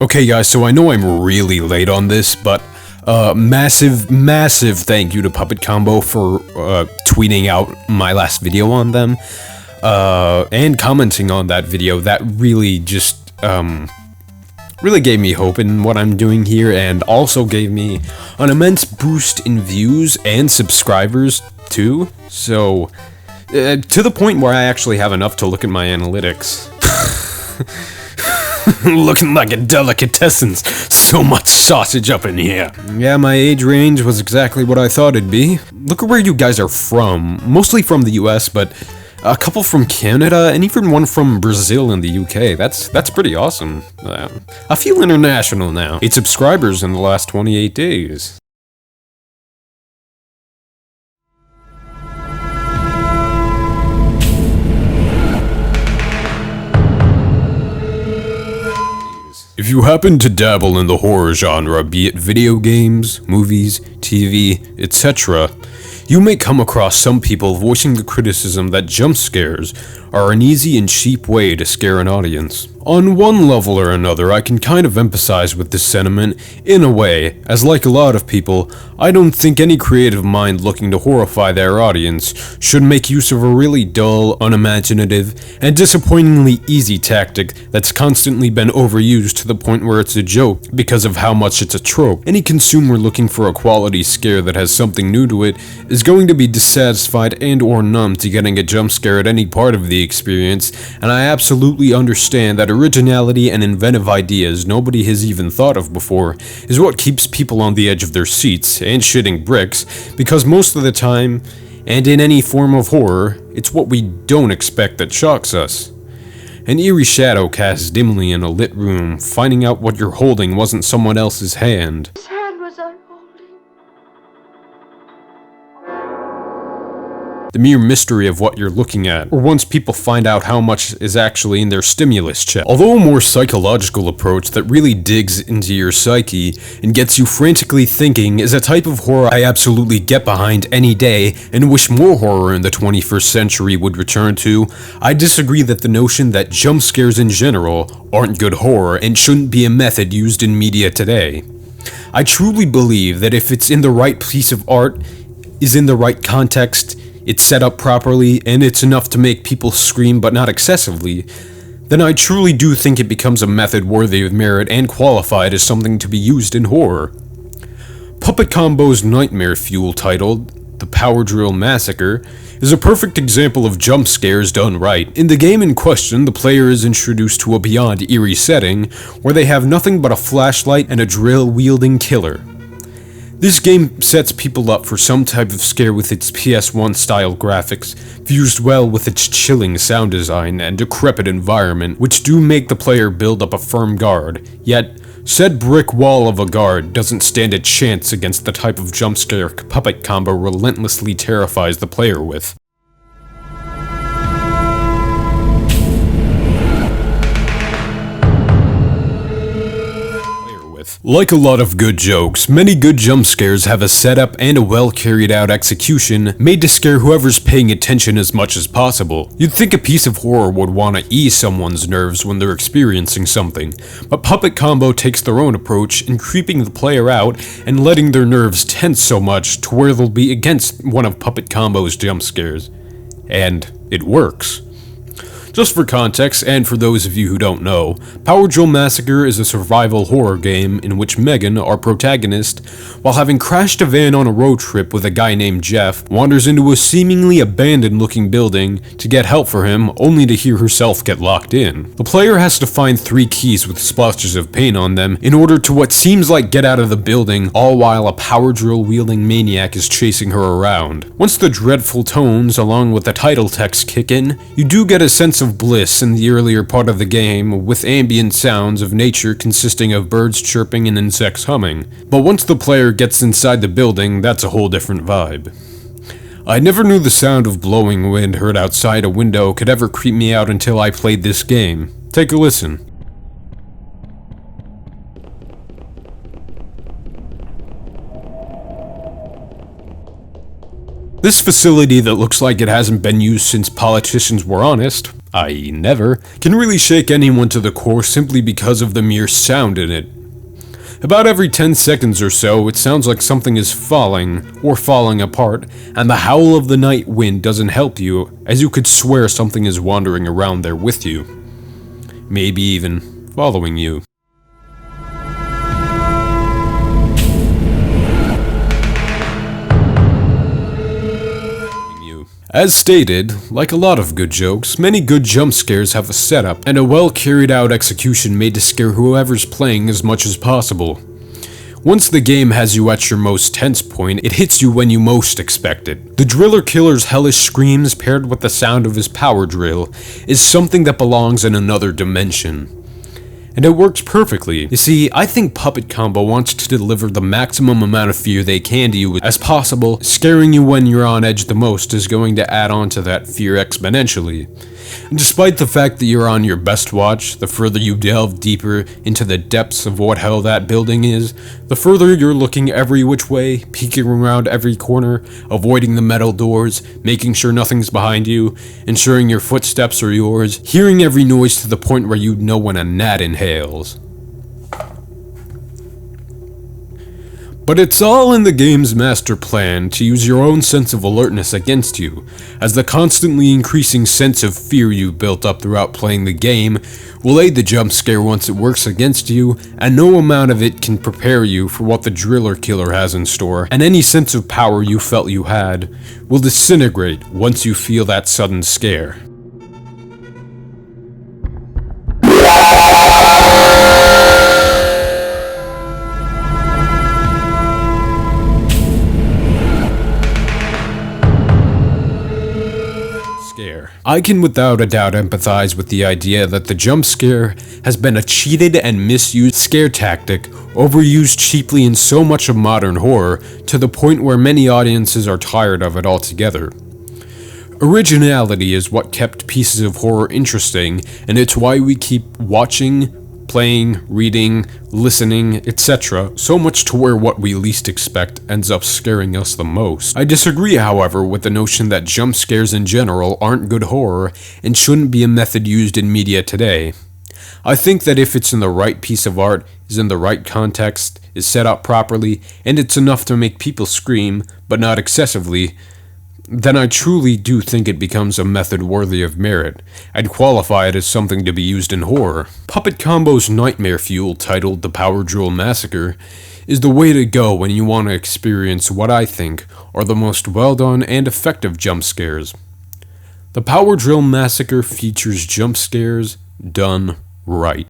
Okay guys, so I know I'm really late on this, but massive thank you to Puppet Combo for tweeting out my last video on them, and commenting on that video. That really just, really gave me hope in what I'm doing here, and also gave me an immense boost in views and subscribers too, so, to the point where I actually have enough to look at my analytics. Looking like a delicatessen. So much sausage up in here. Yeah, my age range was exactly what I thought it'd be. Look at where you guys are from. Mostly from the US, but a couple from Canada, and even one from Brazil and the UK. That's pretty awesome. I feel international now. 8 subscribers in the last 28 days. If you happen to dabble in the horror genre, be it video games, movies, TV, etc., you may come across some people voicing the criticism that jump scares are an easy and cheap way to scare an audience. On one level or another, I can kind of empathize with this sentiment in a way, as like a lot of people, I don't think any creative mind looking to horrify their audience should make use of a really dull, unimaginative, and disappointingly easy tactic that's constantly been overused to the point where it's a joke because of how much it's a trope. Any consumer looking for a quality scare that has something new to it is going to be dissatisfied and or numb to getting a jump scare at any part of the experience, and I absolutely understand that originality and inventive ideas nobody has even thought of before is what keeps people on the edge of their seats and shitting bricks, because most of the time, and in any form of horror, it's what we don't expect that shocks us. An eerie shadow cast dimly in a lit room, finding out what you're holding wasn't someone else's hand. Whose hand was I holding? The mere mystery of what you're looking at, or once people find out how much is actually in their stimulus check. Although a more psychological approach that really digs into your psyche and gets you frantically thinking is a type of horror I absolutely get behind any day and wish more horror in the 21st century would return to, I disagree that the notion that jump scares in general aren't good horror and shouldn't be a method used in media today. I truly believe that if it's in the right piece of art, is in the right context, it's set up properly, and it's enough to make people scream but not excessively, then I truly do think it becomes a method worthy of merit and qualified as something to be used in horror. Puppet Combo's nightmare fuel titled The Power Drill Massacre is a perfect example of jump scares done right. In the game in question, the player is introduced to a beyond eerie setting where they have nothing but a flashlight and a drill-wielding killer. This game sets people up for some type of scare with its PS1 style graphics, fused well with its chilling sound design and decrepit environment, which do make the player build up a firm guard, yet said brick wall of a guard doesn't stand a chance against the type of jump scare Puppet Combo relentlessly terrifies the player with. Like a lot of good jokes, many good jump scares have a setup and a well carried out execution made to scare whoever's paying attention as much as possible. You'd think a piece of horror would want to ease someone's nerves when they're experiencing something, but Puppet Combo takes their own approach in creeping the player out and letting their nerves tense so much to where they'll be against one of Puppet Combo's jump scares. And it works. Just for context, and for those of you who don't know, Power Drill Massacre is a survival horror game in which Megan, our protagonist, while having crashed a van on a road trip with a guy named Jeff, wanders into a seemingly abandoned-looking building to get help for him, only to hear herself get locked in. The player has to find 3 keys with splotches of paint on them in order to what seems like get out of the building, all while a power drill-wielding maniac is chasing her around. Once the dreadful tones, along with the title text kick in, you do get a sense of bliss in the earlier part of the game, with ambient sounds of nature consisting of birds chirping and insects humming. But once the player gets inside the building, that's a whole different vibe. I never knew the sound of blowing wind heard outside a window could ever creep me out until I played this game. Take a listen. This facility that looks like it hasn't been used since politicians were honest i.e. never, can really shake anyone to the core simply because of the mere sound in it. About every 10 seconds or so, it sounds like something is falling, or falling apart, and the howl of the night wind doesn't help you, as you could swear something is wandering around there with you. Maybe even following you. As stated, like a lot of good jokes, many good jump scares have a setup and a well carried out execution made to scare whoever's playing as much as possible. Once the game has you at your most tense point, it hits you when you most expect it. The driller killer's hellish screams paired with the sound of his power drill is something that belongs in another dimension. And it works perfectly. You see, I think Puppet Combo wants to deliver the maximum amount of fear they can to you as possible. Scaring you when you're on edge the most is going to add on to that fear exponentially. And despite the fact that you're on your best watch, the further you delve deeper into the depths of what hell that building is, the further you're looking every which way, peeking around every corner, avoiding the metal doors, making sure nothing's behind you, ensuring your footsteps are yours, hearing every noise to the point where you'd know when a gnat inhales. But it's all in the game's master plan to use your own sense of alertness against you, as the constantly increasing sense of fear you've built up throughout playing the game will aid the jump scare once it works against you, and no amount of it can prepare you for what the driller killer has in store, and any sense of power you felt you had will disintegrate once you feel that sudden scare. I can without a doubt empathize with the idea that the jump scare has been a cheated and misused scare tactic, overused cheaply in so much of modern horror, to the point where many audiences are tired of it altogether. Originality is what kept pieces of horror interesting, and it's why we keep watching, playing, reading, listening, etc., so much to where what we least expect ends up scaring us the most. I disagree, however, with the notion that jump scares in general aren't good horror and shouldn't be a method used in media today. I think that if it's in the right piece of art, is in the right context, is set up properly, and it's enough to make people scream, but not excessively, then I truly do think it becomes a method worthy of merit. I'd qualify it as something to be used in horror. Puppet Combo's nightmare fuel, titled The Power Drill Massacre, is the way to go when you want to experience what I think are the most well-done and effective jump scares. The Power Drill Massacre features jump scares done right.